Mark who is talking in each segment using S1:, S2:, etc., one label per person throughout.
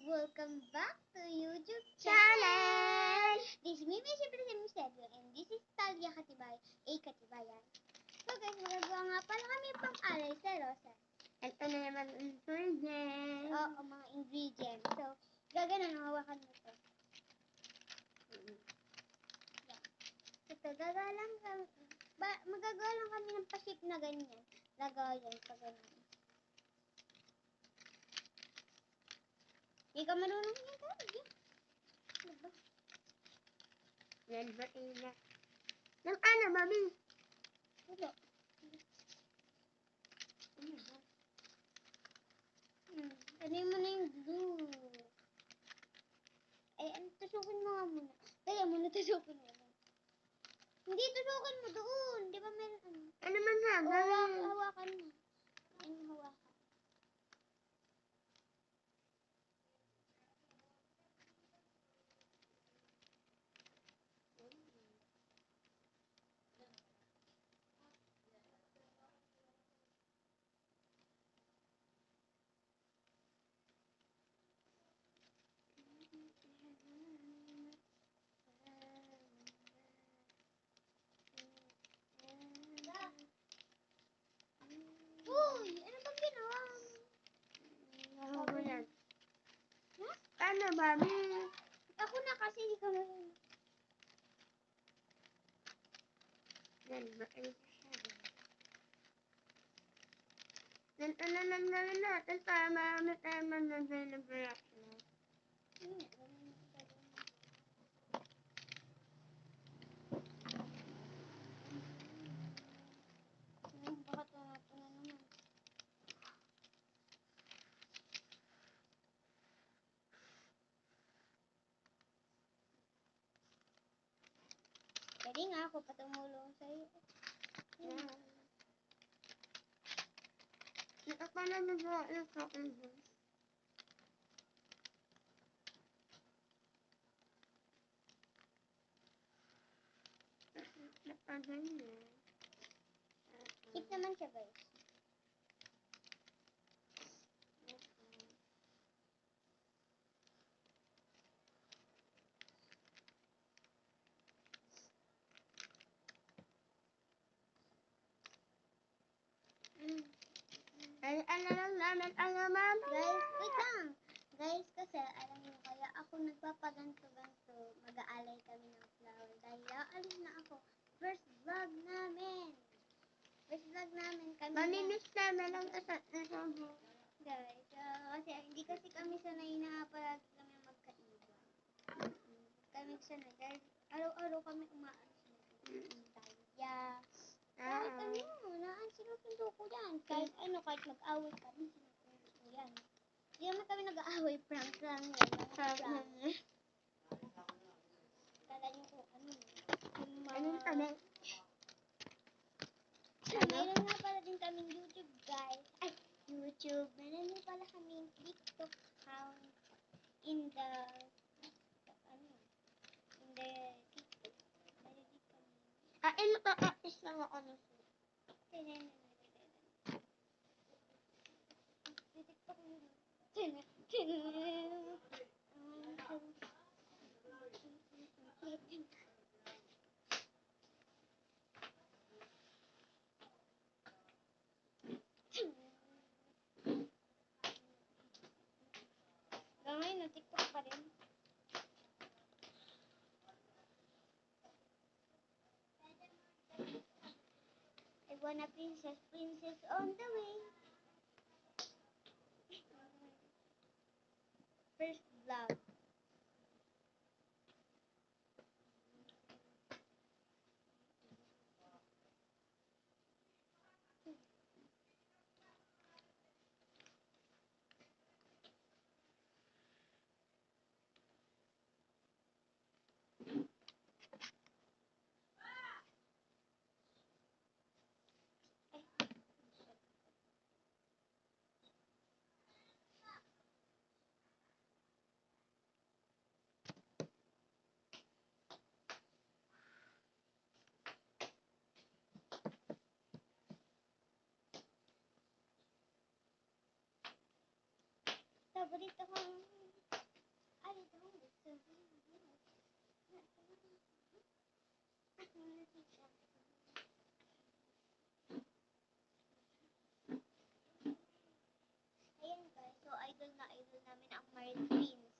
S1: Welcome back to YouTube channel! This is me, siyempre si Miss Edwin, and this is Talia Katibay, Katibayan. So guys, magagawa nga pala kami pang alay sa rosas.
S2: Ito na naman ang ingredients.
S1: Oo, mga ingredients. So, gaganon, hawakan mo ito. Ito, magagawa lang kami ng pa-shape na ganyan. Lagayan pa ganyan. Hindi ka marunong yan, Talia. Diba?
S2: Yan ba ina? Ng ano, mami?
S1: Wala. Ano mo na yung glue. Ay, tusukin mo nga muna. Kaya muna tusukin mo. Hindi, tusukin mo doon. Di ba meron ano?
S2: Ano man na?
S1: Hawakan mo. Ayun, hawakan. Uy, ano bang ginawa mo?
S2: Ano yan?
S1: Ha?
S2: Ano, mami?
S1: Ako na kasi hindi ka marunong.
S2: Yan ba ina? Yan ano natin para marami tayo managay.
S1: Baka ito na naman. Pwede nga ako patumulong sa'yo.
S2: Yan. Nakapala nagawa yung sa akin dun. Nakaganyan.
S1: Keep naman siya, guys.
S2: Ay, ano lang namin, mama?
S1: Guys, wait lang. Guys, kasi alam niyo, kaya ako nagpapaganto-ganto, mag-aalay kami ng flower. Dahil aalis na ako. First vlog namin. Kami
S2: Mamimiss namin ang isa't isa mo.
S1: guys, kasi hindi kasi kami sanay na palagi kami magkaiba. Kami sanay dahil araw-araw kami umaalis na. Talia. Kahit ano, sinusundo ko yan. Kahit ano, kahit mag-away kami, sinusundo ko yan. Hindi naman kami nag-aaway, prank lang yan. Prank. Kala niyo ko, ano,
S2: Anong kami?
S1: Mayroon nga pala din kaming YouTube, guys. Ay, YouTube. Mayroon din pala kaming TikTok account in the TikTok. Mayroon din kami.
S2: Naka-artist lang ako na siya.
S1: TikTok mo. Ngayon, TikTok pa rin. I want a princess on the way. First vlog. Paborito ko Ayan guys, so idol na idol namin ang Mary Twins.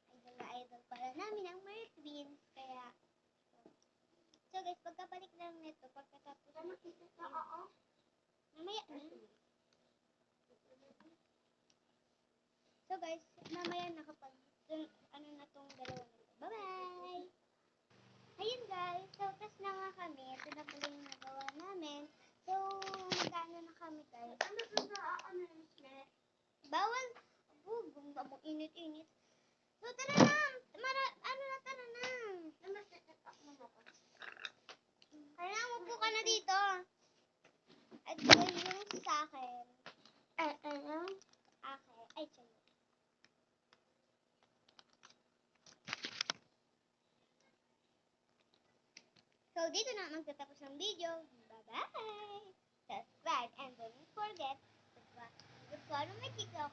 S1: Idol na idol para namin ang Mary Twins. Kaya, so guys, pagkabalik lang nito, pagkatapos mamaya na. So guys, mamaya na kapag ano na tong dalawa na to. Bye-bye! Ayun guys, so tas na nga kami. Ito na pala yung nagawa namin. So, nagkaano na kami guys. Bawal! Ang init-init. So, tara na! Tara na! Kaya umupo ka na dito. At yun yung sa akin. Akin. Ay, tiyan. So, dito na magtatapos ng video. Bye-bye! Subscribe and don't forget to follow my TikTok